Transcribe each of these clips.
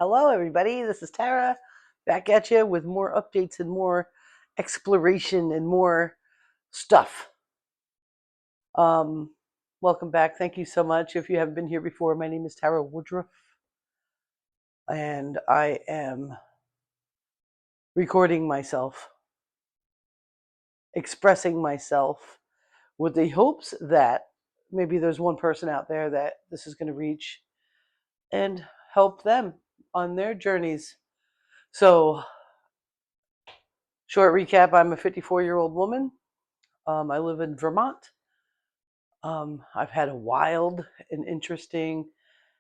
Hello, everybody. This is Tara back at you with more updates and more exploration and more stuff. Um, Welcome back. Thank you so much. If you haven't been here before, my name is Tara Woodruff, and I am recording myself, expressing myself with the hopes that maybe there's one person out there that this is going to reach and help them on their journeys. So, short recap, I'm a 54-year-old woman. I live in Vermont. I've had a wild and interesting,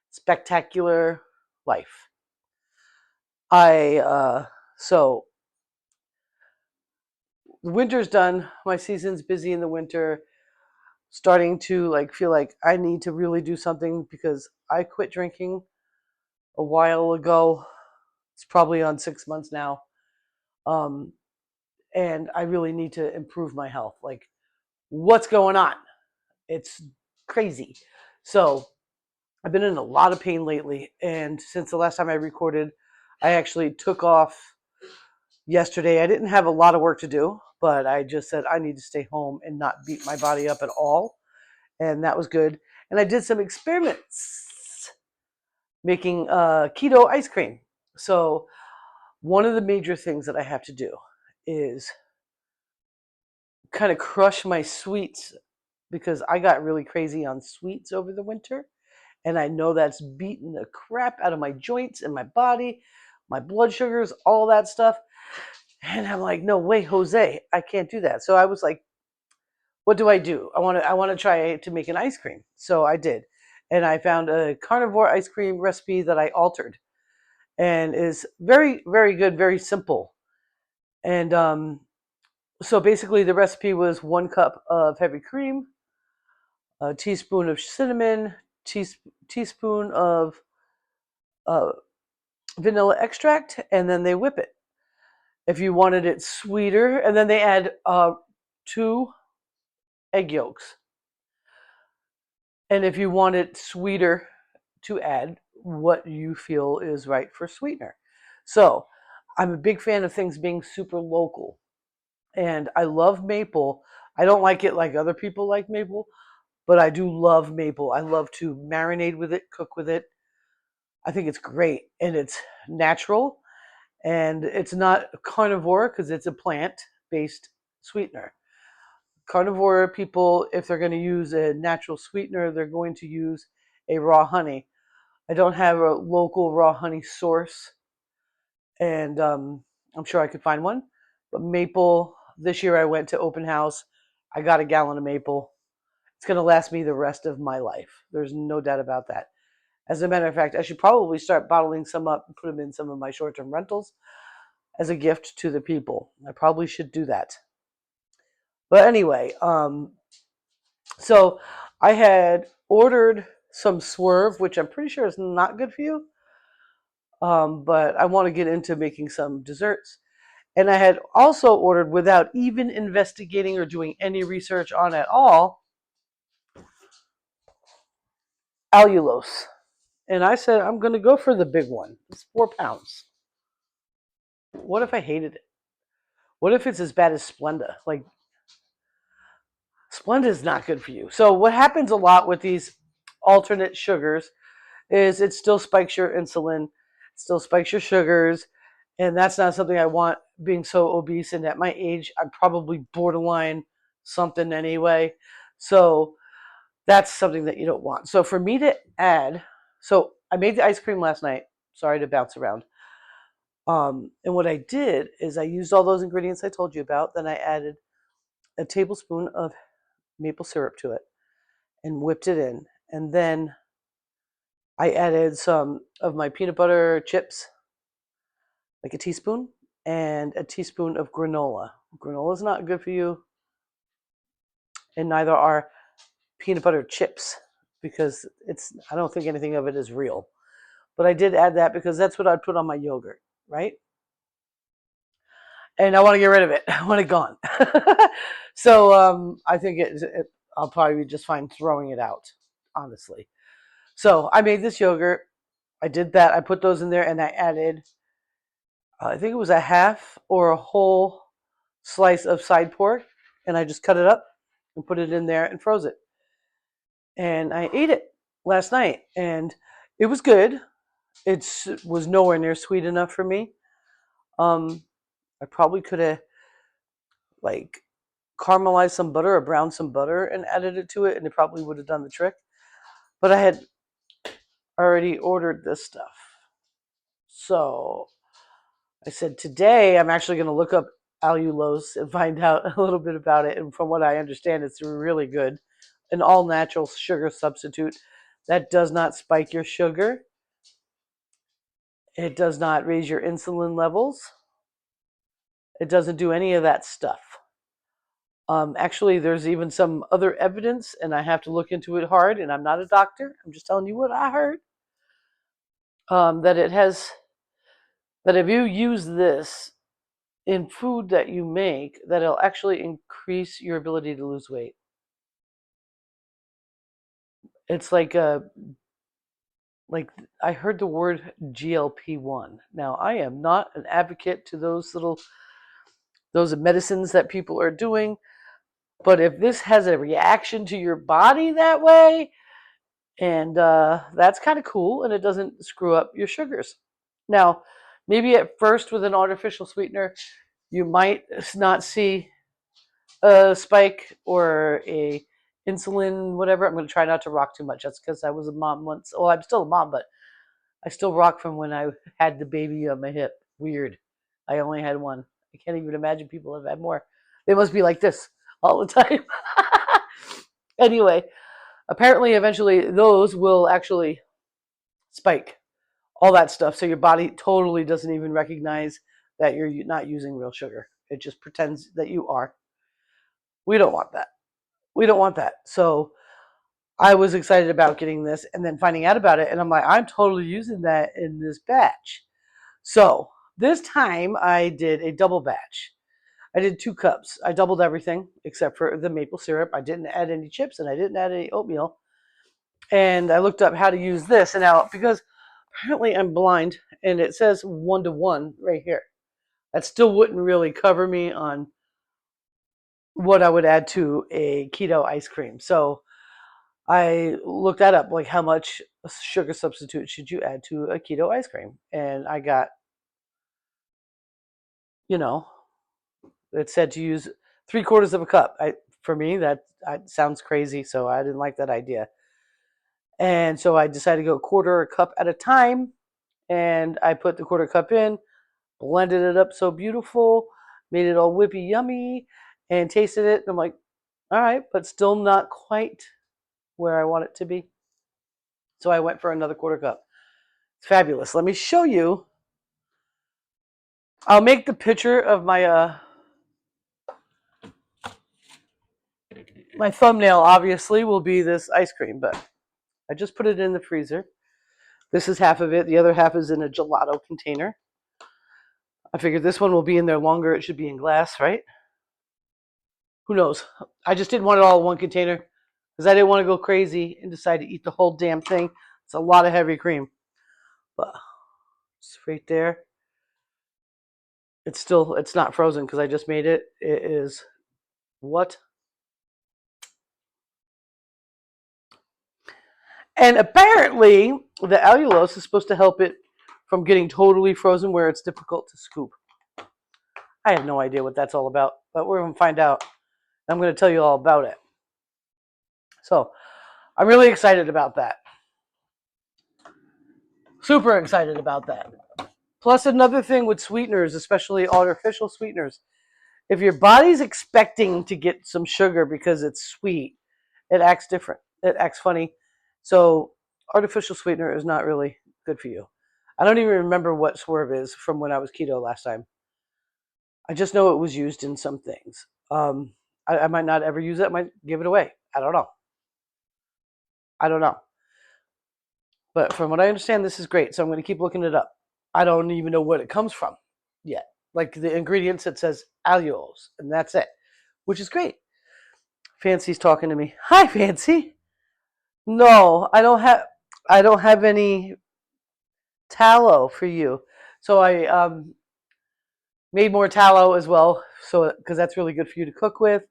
spectacular life. So the winter's done. My season's busy in the winter. Starting to feel like I need to really do something because I quit drinking a while ago. It's probably on 6 months now. Um, and I really need to improve my health. Like, what's going on? It's crazy. So I've been in a lot of pain lately, and since the last time I recorded, I actually took off yesterday. I didn't have a lot of work to do, but I just said I need to stay home and not beat my body up at all, and that was good. And I did some experiments making keto ice cream. So one of the major things that I have to do is kind of crush my sweets because I got really crazy on sweets over the winter. And I know that's beating the crap out of my joints and my body, my blood sugars, all that stuff. And I'm like, no way, Jose, I can't do that. So I was like, what do I do? I want to try to make an ice cream. So I did. And I found a carnivore ice cream recipe that I altered and is very, very good, very simple. And so basically the recipe was 1 cup of heavy cream, a teaspoon of cinnamon, teaspoon of uh, vanilla extract, and then they whip it. If you wanted it sweeter, and then they add 2 egg yolks. And if you want it sweeter, to add what you feel is right for sweetener. So I'm a big fan of things being super local. And I love maple. I don't like it like other people like maple, but I do love maple. I love to marinate with it, cook with it. I think it's great. And it's natural. And it's not carnivore because it's a plant-based sweetener. Carnivore people, if they're going to use a natural sweetener, they're going to use a raw honey. I don't have a local raw honey source, and I'm sure I could find one. But maple, this year I went to open house. I got a gallon of maple. It's going to last me the rest of my life. There's no doubt about that. As a matter of fact, I should probably start bottling some up and put them in some of my short-term rentals as a gift to the people. I probably should do that. But anyway, so I had ordered some Swerve, which I'm pretty sure is not good for you. But I want to get into making some desserts. And I had also ordered, without even investigating or doing any research on at all, allulose. And I said, I'm going to go for the big one. It's 4 pounds. What if I hated it? What if it's as bad as Splenda? Like, Splenda is not good for you. So what happens a lot with these alternate sugars is it still spikes your insulin, still spikes your sugars, and that's not something I want. Being so obese and at my age, I'm probably borderline something anyway. So that's something that you don't want. So for me to add, so I made the ice cream last night. Sorry to bounce around. And what I did is I used all those ingredients I told you about. Then I added a tablespoon of maple syrup to it and whipped it in. And then I added some of my peanut butter chips, like a teaspoon, and a teaspoon of granola. Granola is not good for you, and neither are peanut butter chips because I don't think anything of it is real. But I did add that because that's what I'd put on my yogurt, right? And I want to get rid of it. I want it gone. So I think I'll probably be just fine throwing it out, honestly. So I made this yogurt. I did that. I put those in there and I added, I think it was a half or a whole slice of side pork, and I just cut it up and put it in there and froze it. And I ate it last night, and it was good. It was nowhere near sweet enough for me. I probably could have like caramelized some butter or browned some butter and added it to it, and it probably would have done the trick. But I had already ordered this stuff. So I said, today I'm actually going to look up allulose and find out a little bit about it. And from what I understand, it's really good. An all natural sugar substitute that does not spike your sugar, it does not raise your insulin levels, it doesn't do any of that stuff. Actually, there's even some other evidence, and I have to look into it hard. And I'm not a doctor, I'm just telling you what I heard. That it has, that if you use this in food that you make, that it'll actually increase your ability to lose weight. It's like I heard the word GLP-1. Now, I am not an advocate to those medicines that people are doing, but if this has a reaction to your body that way, and that's kind of cool, and it doesn't screw up your sugars. Now, maybe at first with an artificial sweetener, you might not see a spike or a insulin, whatever. I'm going to try not to rock too much. That's because I was a mom once. Well, I'm still a mom, but I still rock from when I had the baby on my hip. Weird. I only had one. I can't even imagine people have had more. They must be like this all the time. Anyway, apparently, eventually, those will actually spike all that stuff. So your body totally doesn't even recognize that you're not using real sugar. It just pretends that you are. We don't want that. We don't want that. So I was excited about getting this and then finding out about it. And I'm like, I'm totally using that in this batch. So this time I did a double batch. I did 2 cups. I doubled everything except for the maple syrup. I didn't add any chips and I didn't add any oatmeal. And I looked up how to use this. And now, because apparently I'm blind and it says 1-to-1 right here, that still wouldn't really cover me on what I would add to a keto ice cream. So I looked that up, like how much sugar substitute should you add to a keto ice cream? And I got, you know, it said to use 3/4 of a cup. For me, that sounds crazy, so I didn't like that idea. And so I decided to go 1/4 cup at a time, and I put the 1/4 cup in, blended it up so beautiful, made it all whippy yummy, and tasted it. And I'm like, all right, but still not quite where I want it to be. So I went for another 1/4 cup. It's fabulous. Let me show you. I'll make the picture of my thumbnail, obviously, will be this ice cream, but I just put it in the freezer. This is half of it. The other half is in a gelato container. I figured this one will be in there longer. It should be in glass, right? Who knows? I just didn't want it all in one container because I didn't want to go crazy and decide to eat the whole damn thing. It's a lot of heavy cream. But it's right there. It's not frozen because I just made it. It is what? And apparently, the allulose is supposed to help it from getting totally frozen where it's difficult to scoop. I have no idea what that's all about, but we're going to find out. I'm going to tell you all about it. So, I'm really excited about that. Super excited about that. Plus, another thing with sweeteners, especially artificial sweeteners, if your body's expecting to get some sugar because it's sweet, it acts different. It acts funny. So, artificial sweetener is not really good for you. I don't even remember what Swerve is from when I was keto last time. I just know it was used in some things. I might not ever use it. I might give it away. I don't know. I don't know. But from what I understand, this is great. So I'm going to keep looking it up. I don't even know what it comes from yet. Like the ingredients, it says allulose, and that's it, which is great. Fancy's talking to me. Hi, Fancy. No, I don't have any tallow for you. So I made more tallow as well, so because that's really good for you to cook with.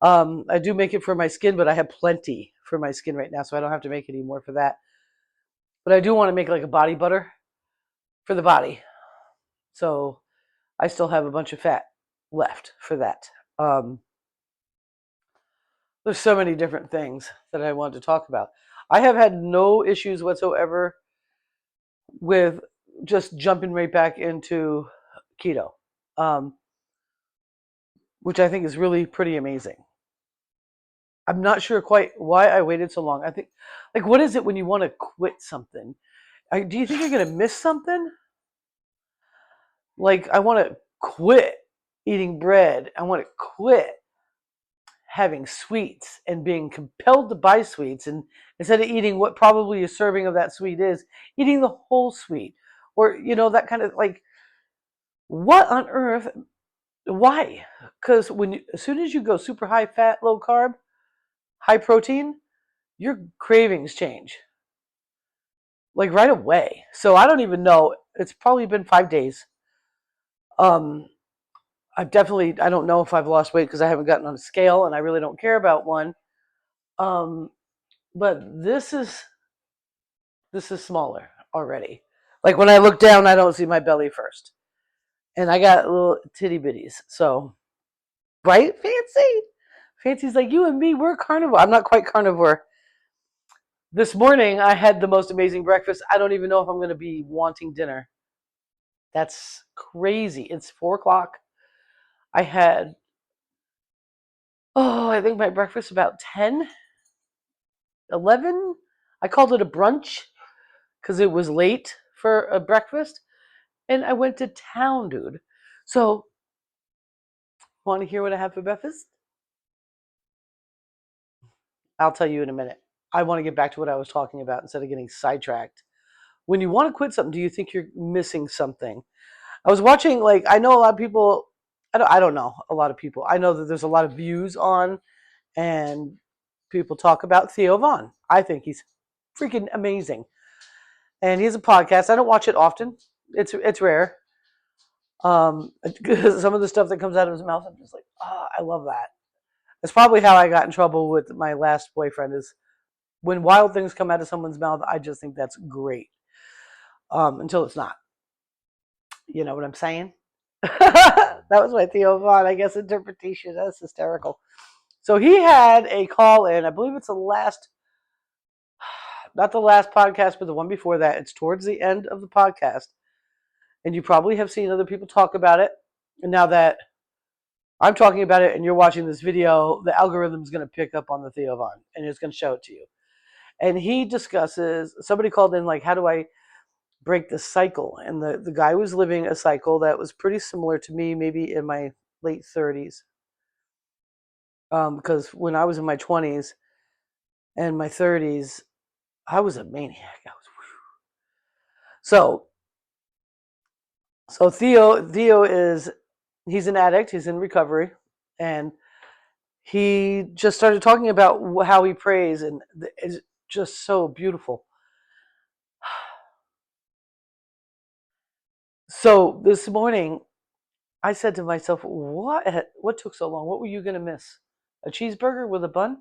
I do make it for my skin, but I have plenty for my skin right now, so I don't have to make any more for that. But I do want to make like a body butter for the body. So I still have a bunch of fat left for that. Um, there's so many different things that I wanted to talk about. I have had no issues whatsoever with just jumping right back into keto, um, which I think is really pretty amazing. I'm not sure quite why I waited so long. I think, like, what is it when you want to quit something? Do you think you're going to miss something? Like, I want to quit eating bread. I want to quit having sweets and being compelled to buy sweets. And instead of eating what probably a serving of that sweet is, eating the whole sweet. Or, that kind of like, what on earth? Why? Because as soon as you go super high fat, low carb, high protein, your cravings change like right away. So I don't even know. It's probably been 5 days. Um, I don't know if I've lost weight because I haven't gotten on a scale and I really don't care about one. Um, but this is smaller already. Like when I look down, I don't see my belly first, and I got little titty bitties. So, right, Fancy's like you and me. We're carnivore. I'm not quite carnivore. This morning I had the most amazing breakfast. I don't even know if I'm going to be wanting dinner. That's crazy. It's 4 o'clock. I had, I think my breakfast about 10, 11. I called it a brunch because it was late for a breakfast. And I went to town, dude. So, want to hear what I have for breakfast? I'll tell you in a minute. I want to get back to what I was talking about instead of getting sidetracked. When you want to quit something, do you think you're missing something? I was watching, like, I know a lot of people, I don't know a lot of people. I know that there's a lot of views on, and people talk about Theo Vaughn. I think he's freaking amazing. And he has a podcast. I don't watch it often. It's rare. Some of the stuff that comes out of his mouth, I'm just like, I love that. That's probably how I got in trouble with my last boyfriend. Is when wild things come out of someone's mouth, I just think that's great. Until it's not. You know what I'm saying? That was my Theo Vaughn, I guess, interpretation. That's hysterical. So he had a call in. I believe it's not the last podcast, but the one before that. It's towards the end of the podcast. And you probably have seen other people talk about it. And now that I'm talking about it and you're watching this video, the algorithm is going to pick up on the Theo Vaughn and it's going to show it to you. And he discusses, somebody called in, like, how do I break the cycle? And the guy was living a cycle that was pretty similar to me, maybe in my late 30s. Because when I was in my 20s and my 30s, I was a maniac. So Theo he's an addict. He's in recovery, and he just started talking about how he prays, and it's just so beautiful. So this morning, I said to myself, What took so long? What were you going to miss? A cheeseburger with a bun?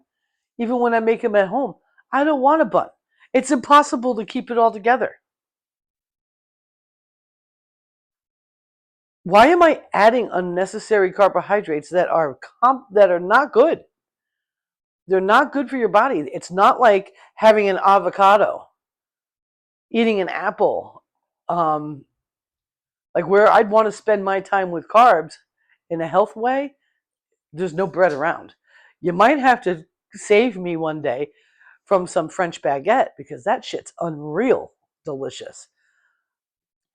Even when I make them at home, I don't want a bun. It's impossible to keep it all together. Why am I adding unnecessary carbohydrates that are not good? They're not good for your body. It's not like having an avocado, eating an apple. Um, like where I'd want to spend my time with carbs in a health way, there's no bread around. You might have to save me one day from some French baguette because that shit's unreal delicious.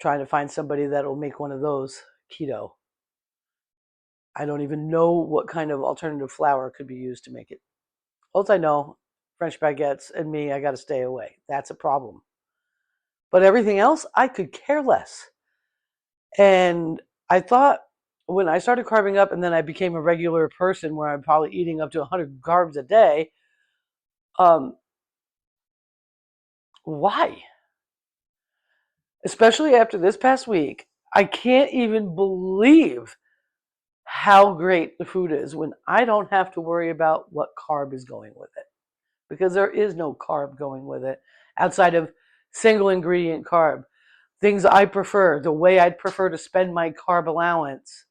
Trying to find somebody that'll make one of those keto. I don't even know what kind of alternative flour could be used to make it. All I know, French baguettes and me, I got to stay away. That's a problem. But everything else, I could care less. And I thought when I started carving up and then I became a regular person where I'm probably eating up to 100 carbs a day, why? especially after this past week. I can't even believe how great the food is when I don't have to worry about what carb is going with it, because there is no carb going with it outside of single ingredient carb. Things I prefer, the way I'd prefer to spend my carb allowance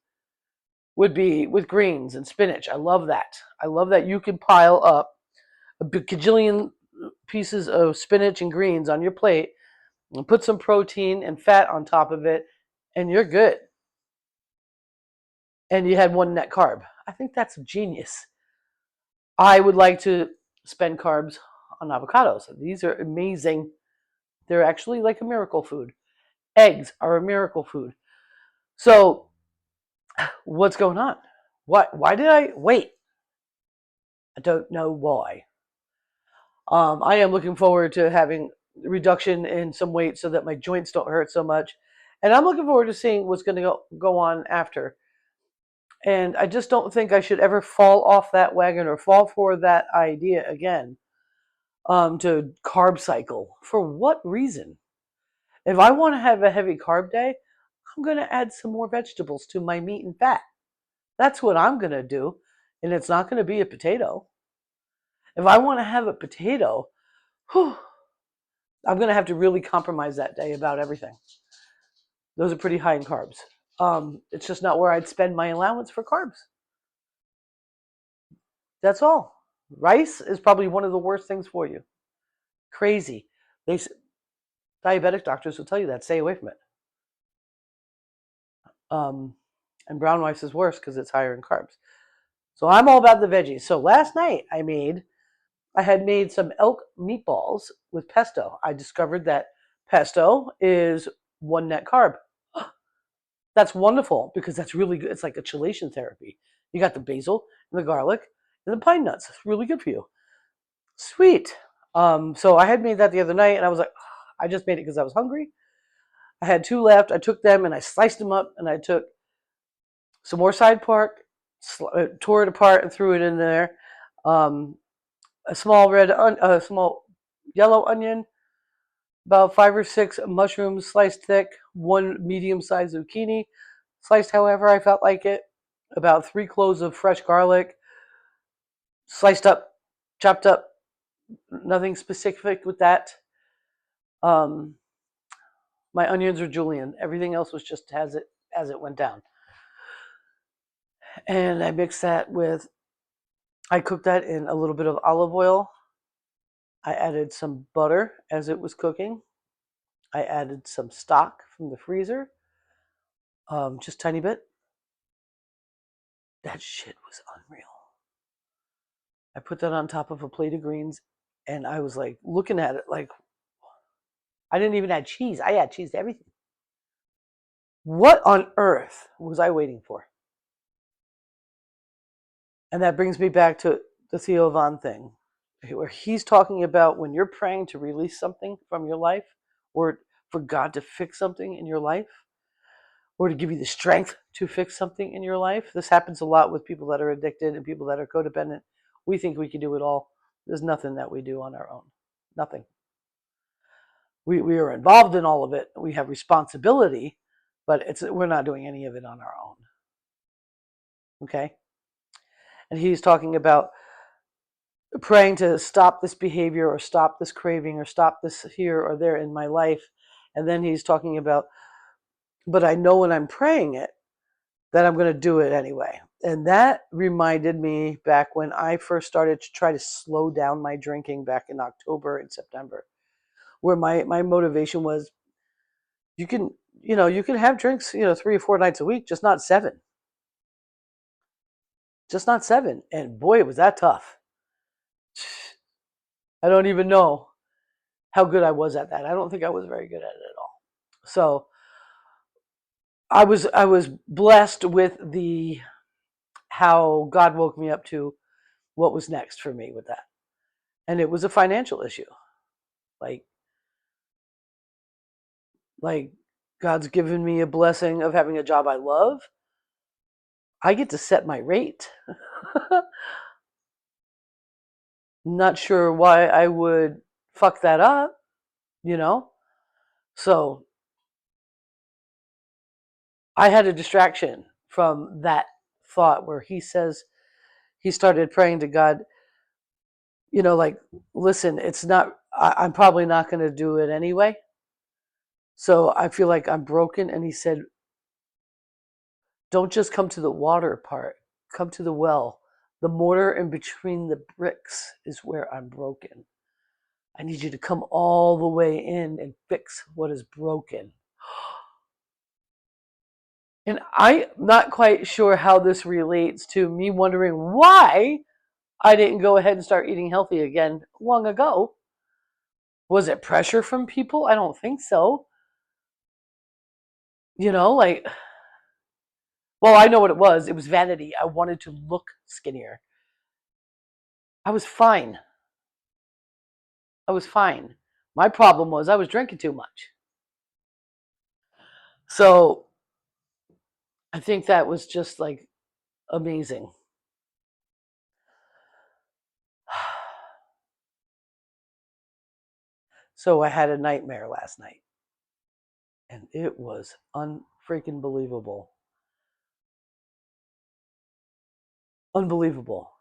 would be with greens and spinach. I love that. I love that you can pile up a bajillion pieces of spinach and greens on your plate and put some protein and fat on top of it, and you're good. And you had one net carb. I think that's genius. I would like to spend carbs on avocados. These are amazing. They're actually like a miracle food. Eggs are a miracle food. So, what's going on? Why did I wait? I don't know why. I am looking forward to having reduction in some weight so that my joints don't hurt so much. And I'm looking forward to seeing what's going to go on after. And I just don't think I should ever fall off that wagon or fall for that idea again, to carb cycle. For what reason? If I want to have a heavy carb day, I'm going to add some more vegetables to my meat and fat. That's what I'm going to do. And it's not going to be a potato. If I want to have a potato, whew, I'm going to have to really compromise that day about everything. Those are pretty high in carbs. It's just not where I'd spend my allowance for carbs. That's all. Rice is probably one of the worst things for you. Crazy. They Diabetic doctors will tell you that. Stay away from it. Um, and brown rice is worse because it's higher in carbs. So I'm all about the veggies. So last night I had made some elk meatballs with pesto. I discovered that pesto is one net carb. That's wonderful because that's really good. It's like a chelation therapy. You got the basil and the garlic and the pine nuts. It's really good for you. Sweet. So I had made that the other night, and I was like, I just made it because I was hungry. I had two left. I took them and I sliced them up, and I took some more side pork, tore it apart, and threw it in there. Um, a small yellow onion, about 5 or 6 mushrooms sliced thick, one medium-sized zucchini, sliced however I felt like it, about 3 cloves of fresh garlic, sliced up, chopped up, nothing specific with that. Um, my onions are julienne. Everything else was just as it went down. And I cooked that in a little bit of olive oil. I added some butter as it was cooking. I added some stock from the freezer, just a tiny bit. That shit was unreal. I put that on top of a plate of greens, and I was like looking at it like I didn't even add cheese. I add cheese to everything. What on earth was I waiting for? And that brings me back to the Theo Von thing, where he's talking about when you're praying to release something from your life, or for God to fix something in your life, or to give you the strength to fix something in your life. This happens a lot with people that are addicted and people that are codependent. We think we can do it all. There's nothing that we do on our own. Nothing. We are involved in all of it. We have responsibility, but we're not doing any of it on our own. Okay? And he's talking about praying to stop this behavior or stop this craving or stop this here or there in my life. And then he's talking about, but I know when I'm praying it that I'm going to do it anyway. And that reminded me back when I first started to try to slow down my drinking back in October and September, where my motivation was, you can you can have drinks 3 or 4 nights a week, just not 7. Just not 7. And boy, was that tough. I don't even know how good I was at that. I don't think I was very good at it at all. So I was blessed with the how God woke me up to what was next for me with that. And it was a financial issue. Like like God's given me a blessing of having a job I love. I get to set my rate. Not sure why I would fuck that up, you know? So I had a distraction from that thought where he says he started praying to God, like, listen, it's not, I'm probably not going to do it anyway. So I feel like I'm broken. And he said, don't just come to the water part, come to the well. The mortar in between the bricks is where I'm broken. I need you to come all the way in and fix what is broken. And I'm not quite sure how this relates to me wondering why I didn't go ahead and start eating healthy again long ago. Was it pressure from people? I don't think so. Like, well, I know what it was. It was vanity. I wanted to look skinnier. I was fine. I was fine. My problem was I was drinking too much. So I think that was just like amazing. So I had a nightmare last night, and it was unfreaking believable. Unbelievable.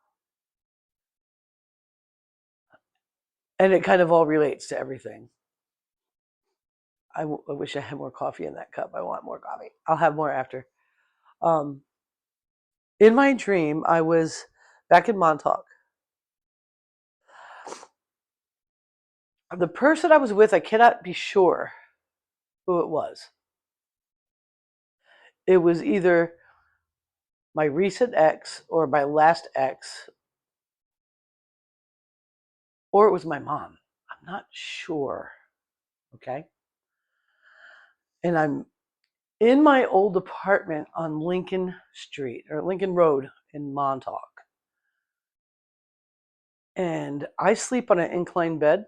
And it kind of all relates to everything. I wish I had more coffee in that cup. I want more coffee. I'll have more after. Um, in my dream, I was back in Montauk. The person I was with, I cannot be sure who it was. It was either my recent ex or my last ex, or it was my mom. I'm not sure. Okay. And I'm in my old apartment on Lincoln Street or Lincoln Road in Montauk. And I sleep on an inclined bed.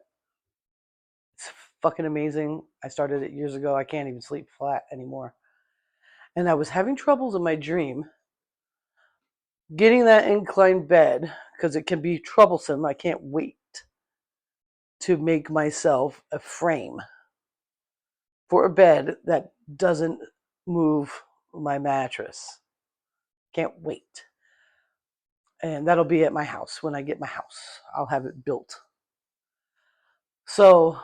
It's fucking amazing. I started it years ago. I can't even sleep flat anymore. And I was having troubles in my dream getting that inclined bed because it can be troublesome. I can't wait to make myself a frame for a bed that doesn't move my mattress. Can't wait. And that'll be at my house. When I get my house, I'll have it built. So,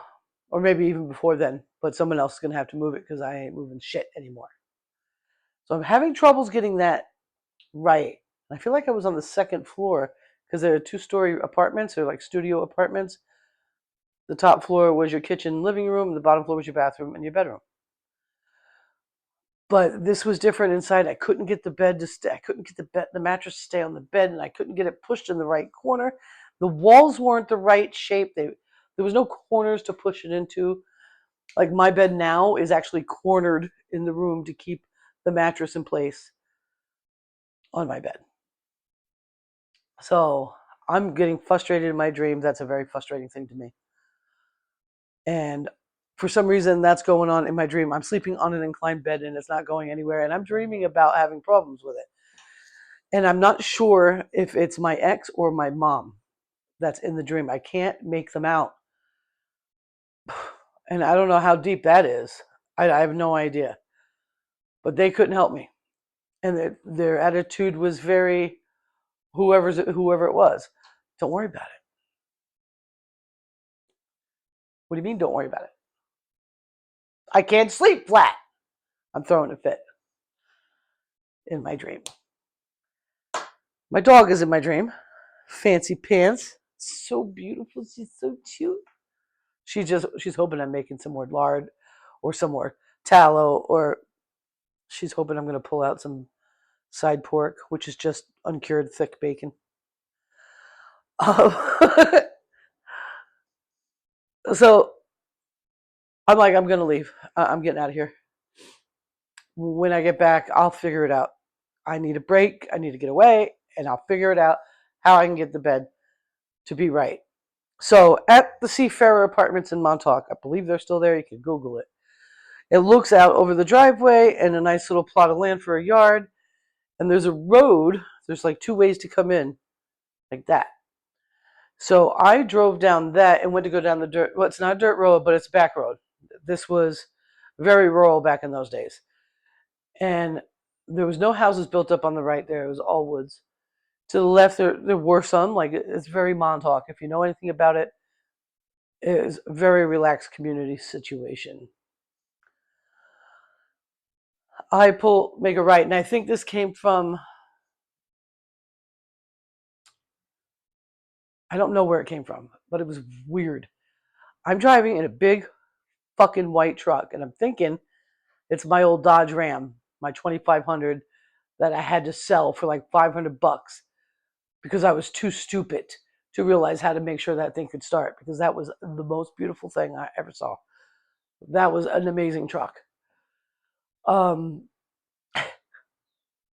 or maybe even before then, but someone else is going to have to move it because I ain't moving shit anymore. So I'm having troubles getting that right. I feel like I was on the second floor because there are 2-story apartments. They're like studio apartments. The top floor was your kitchen, living room. The bottom floor was your bathroom and your bedroom. But this was different inside. I couldn't get the bed to stay. I couldn't get the mattress to stay on the bed, and I couldn't get it pushed in the right corner. The walls weren't the right shape. There was no corners to push it into. Like my bed now is actually cornered in the room to keep the mattress in place on my bed. So I'm getting frustrated in my dreams. That's a very frustrating thing to me. And for some reason, that's going on in my dream. I'm sleeping on an inclined bed and it's not going anywhere. And I'm dreaming about having problems with it. And I'm not sure if it's my ex or my mom that's in the dream. I can't make them out. And I don't know how deep that is. I have no idea. But they couldn't help me. And their attitude was very whoever it was. Don't worry about it. What do you mean don't worry about it? I can't sleep flat. I'm throwing a fit in my dream. My dog is in my dream. Fancy pants. So beautiful. She's so cute. She's hoping I'm making some more lard or some more tallow, or she's hoping I'm going to pull out some side pork, which is just uncured thick bacon. So I'm like, I'm going to leave. I'm getting out of here. When I get back, I'll figure it out. I need a break. I need to get away, and I'll figure it out how I can get the bed to be right. So at the Seafarer Apartments in Montauk, I believe they're still there. You can Google it. It looks out over the driveway and a nice little plot of land for a yard. And there's a road. There's like 2 ways to come in, like that. So I drove down that and went to go down the dirt. Well, it's not a dirt road, but it's a back road. This was very rural back in those days. And there was no houses built up on the right there. It was all woods. To the left, there were some. Like, it's very Montauk. If you know anything about it, it is a very relaxed community situation. Make a right, and I think this came from, I don't know where it came from, but it was weird. I'm driving in a big fucking white truck, and I'm thinking it's my old Dodge Ram, my 2500 that I had to sell for like $500 because I was too stupid to realize how to make sure that thing could start, because that was the most beautiful thing I ever saw. That was an amazing truck. Um,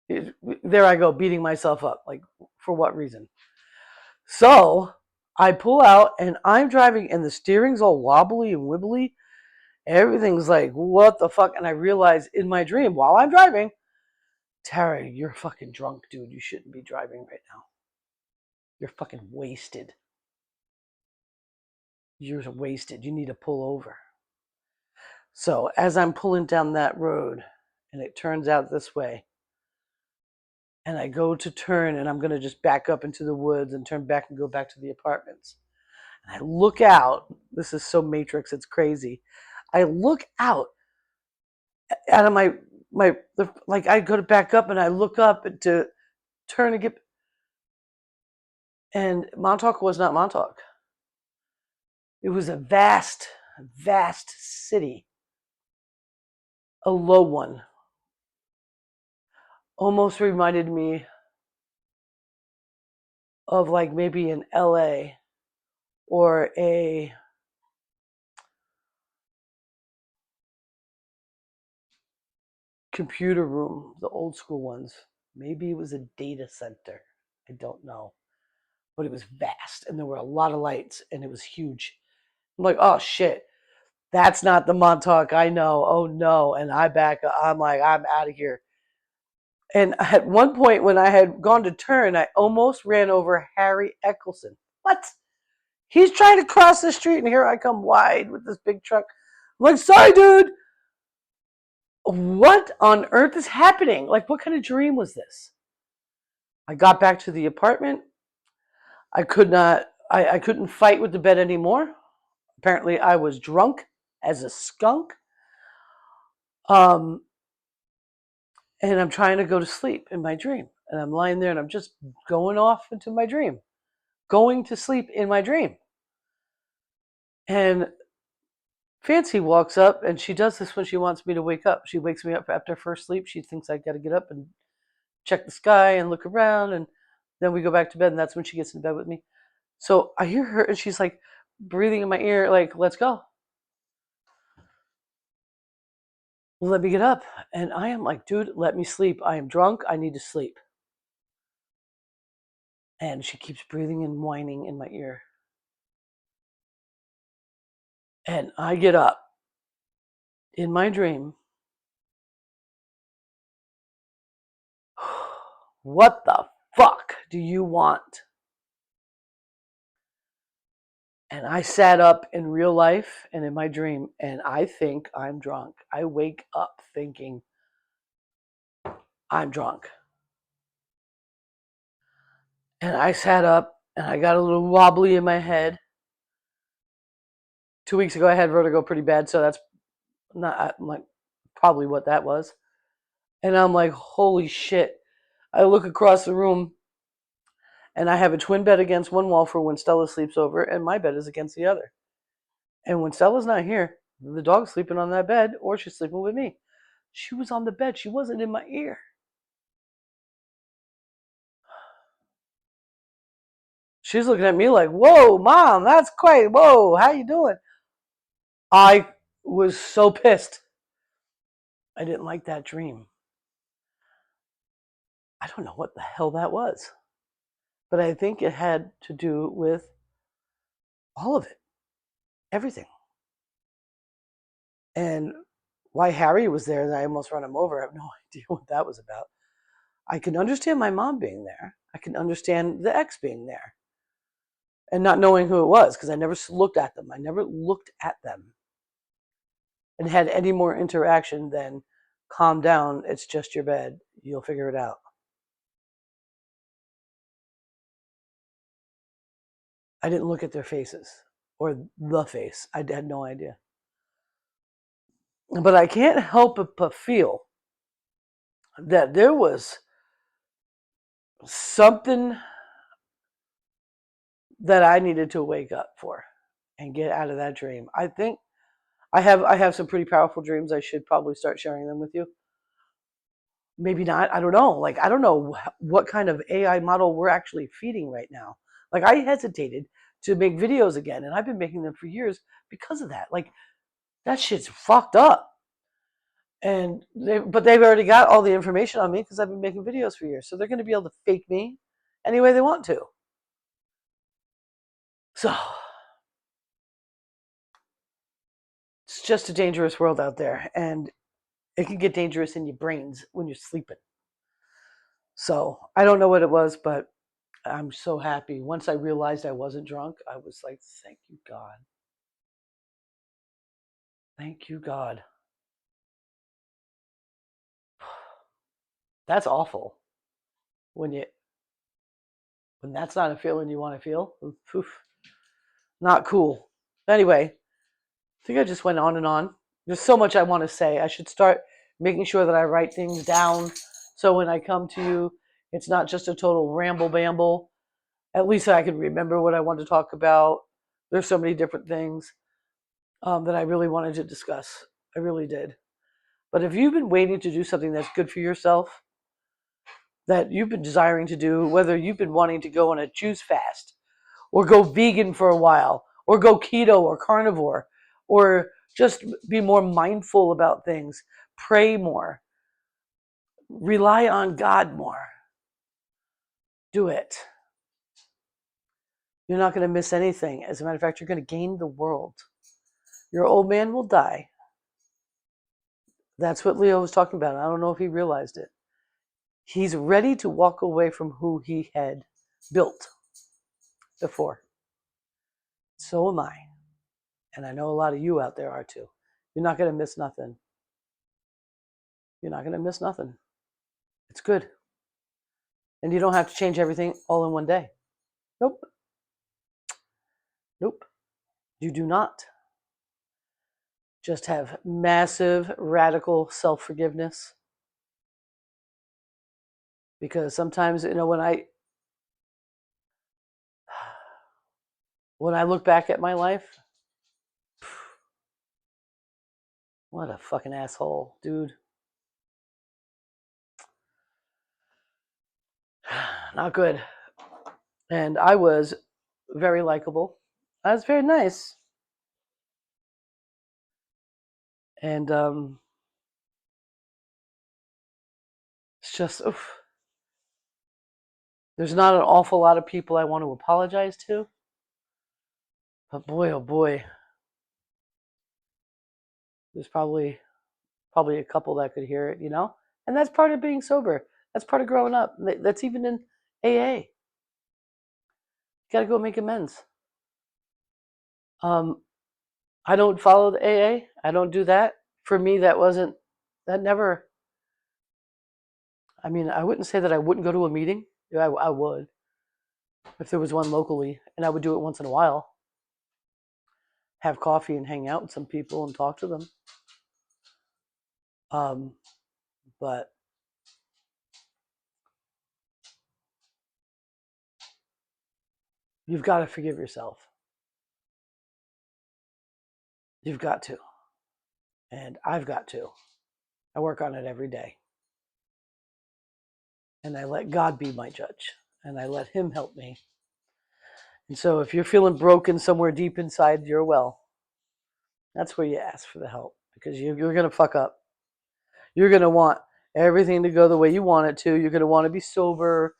there I go, beating myself up. Like, for what reason? So I pull out and I'm driving, and the steering's all wobbly and wibbly. Everything's like, what the fuck? And I realize in my dream while I'm driving, Tara, you're fucking drunk, dude. You shouldn't be driving right now. You're fucking wasted. You're wasted. You need to pull over. So as I'm pulling down that road, and it turns out this way, and I go to turn, and I'm going to just back up into the woods and turn back and go back to the apartments. And I look out. This is so Matrix, it's crazy. I look out of like, I go to back up and I look up to turn and get, and Montauk was not Montauk. It was a vast, vast city, a low one. Almost reminded me of like maybe an LA or a computer room, the old school ones. Maybe it was a data center. I don't know. But it was vast and there were a lot of lights and it was huge. I'm like, oh shit, that's not the Montauk I know. Oh no. And I back up. I'm like, I'm out of here. And at one point when I had gone to turn, I almost ran over Harry Eccleston. What? He's trying to cross the street, and here I come wide with this big truck. I'm like, sorry, dude. What on earth is happening? Like, what kind of dream was this? I got back to the apartment. I could not, I couldn't fight with the bed anymore. Apparently, I was drunk as a skunk. Um, and I'm trying to go to sleep in my dream. And I'm lying there and I'm just going off into my dream, going to sleep in my dream. And Fancy walks up, and she does this when she wants me to wake up. She wakes me up after first sleep. She thinks I got to get up and check the sky and look around, and then we go back to bed, and that's when she gets in bed with me. So I hear her, and she's like breathing in my ear, like, let's go. Well, let me get up. And I am like, dude, let me sleep. I am drunk. I need to sleep. And she keeps breathing and whining in my ear. And I get up in my dream. What the fuck do you want? And I sat up in real life and in my dream, and I think I'm drunk. I wake up thinking I'm drunk. And I sat up and I got a little wobbly in my head. 2 weeks ago, I had vertigo pretty bad, so that's not like probably what that was. And I'm like, holy shit. I look across the room, and I have a twin bed against one wall for when Stella sleeps over, and my bed is against the other. And when Stella's not here, the dog's sleeping on that bed, or she's sleeping with me. She was on the bed. She wasn't in my ear. She's looking at me like, whoa, mom, that's quite, whoa, how you doing? I was so pissed. I didn't like that dream. I don't know what the hell that was. But I think it had to do with all of it, everything. And why Harry was there, that I almost run him over, I have no idea what that was about. I can understand my mom being there. I can understand the ex being there. And not knowing who it was, because I never looked at them. I never looked at them and had any more interaction than calm down. It's just your bed. You'll figure it out. I didn't look at their faces or the face. I had no idea. But I can't help but feel that there was something that I needed to wake up for and get out of that dream. I think I have some pretty powerful dreams. I should probably start sharing them with you. Maybe not. I don't know. Like I don't know what kind of AI model we're actually feeding right now. Like I hesitated to make videos again, and I've been making them for years because of that. Like that shit's fucked up. And but they've already got all the information on me because I've been making videos for years. So they're going to be able to fake me any way they want to. So it's just a dangerous world out there, and it can get dangerous in your brains when you're sleeping. So I don't know what it was, but I'm so happy. Once I realized I wasn't drunk, I was like, thank you, God. Thank you, God. That's awful when that's not a feeling you want to feel. Oof, not cool. Anyway, I think I just went on and on. There's so much I want to say. I should start making sure that I write things down so when I come to you, it's not just a total ramble bamble. At least I can remember what I want to talk about. There's so many different things that I really wanted to discuss. I really did. But if you've been waiting to do something that's good for yourself, that you've been desiring to do, whether you've been wanting to go on a juice fast, or go vegan for a while, or go keto or carnivore, or just be more mindful about things, pray more, rely on God more, do it. You're not going to miss anything. As a matter of fact, you're going to gain the world. Your old man will die. That's what Leo was talking about. I don't know if he realized it. He's ready to walk away from who he had built before. So am I. And I know a lot of you out there are too. You're not going to miss nothing. You're not going to miss nothing. It's good. And you don't have to change everything all in one day. Nope. Nope. You do not. Just have massive, radical self forgiveness. Because sometimes, when I look back at my life, what a fucking asshole, dude. Not good. And I was very likable. I was very nice. And it's just, oof. There's not an awful lot of people I want to apologize to. But boy, oh boy, there's probably a couple that could hear it, And that's part of being sober. That's part of growing up. That's even in AA. You got to go make amends. I don't follow the AA. I don't do that. For me, that never. I mean, I wouldn't say that I wouldn't go to a meeting. I would, if there was one locally, and I would do it once in a while. Have coffee and hang out with some people and talk to them. But you've got to forgive yourself. You've got to. And I've got to. I work on it every day. And I let God be my judge. And I let Him help me. And so if you're feeling broken somewhere deep inside your well, that's where you ask for the help. Because you're going to fuck up. You're going to want everything to go the way you want it to. You're going to want to be sober.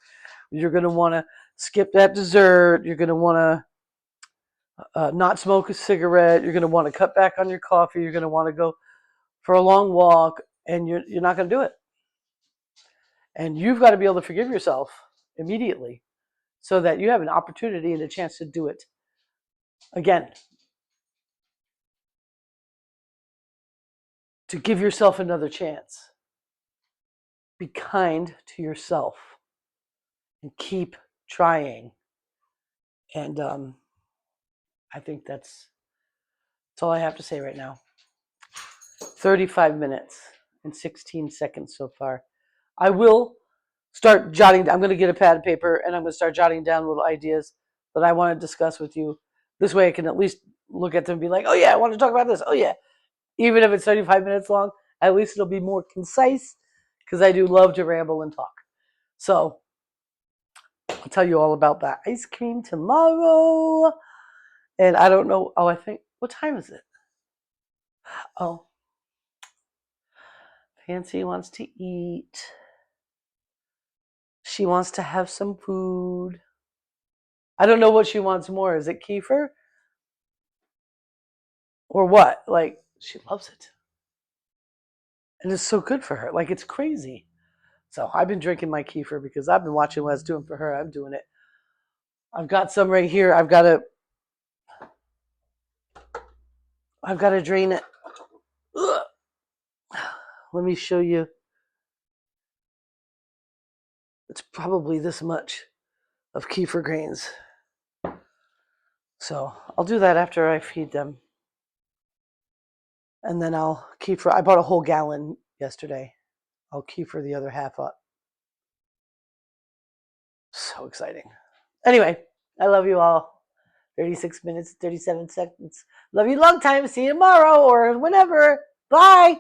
You're going to want to skip that dessert. You're going to want to not smoke a cigarette. You're going to want to cut back on your coffee. You're going to want to go for a long walk. And you're not going to do it. And you've got to be able to forgive yourself immediately so that you have an opportunity and a chance to do it again. To give yourself another chance. be kind to yourself and keep trying. And I think that's all I have to say right now. 35 minutes and 16 seconds so far. I will start jotting. I'm going to get a pad of paper and I'm going to start jotting down little ideas that I want to discuss with you. This way I can at least look at them and be like, oh yeah, I want to talk about this. Oh yeah. Even if it's 35 minutes long, at least it'll be more concise because I do love to ramble and talk. So I'll tell you all about that ice cream tomorrow. And I don't know. Oh, I think, what time is it? Oh, Fancy wants to eat. She wants to have some food. I don't know what she wants more. Is it kefir? Or what? Like, she loves it. And it's so good for her. Like, it's crazy. So I've been drinking my kefir because I've been watching what I was doing for her. I'm doing it. I've got some right here. I've got to drain it. Ugh. Let me show you. It's probably this much of kefir grains. So I'll do that after I feed them. And then I'll kefir. I bought a whole gallon yesterday. I'll kefir the other half up. So exciting. Anyway, I love you all. 36 minutes, 37 seconds. Love you long time. See you tomorrow or whenever. Bye.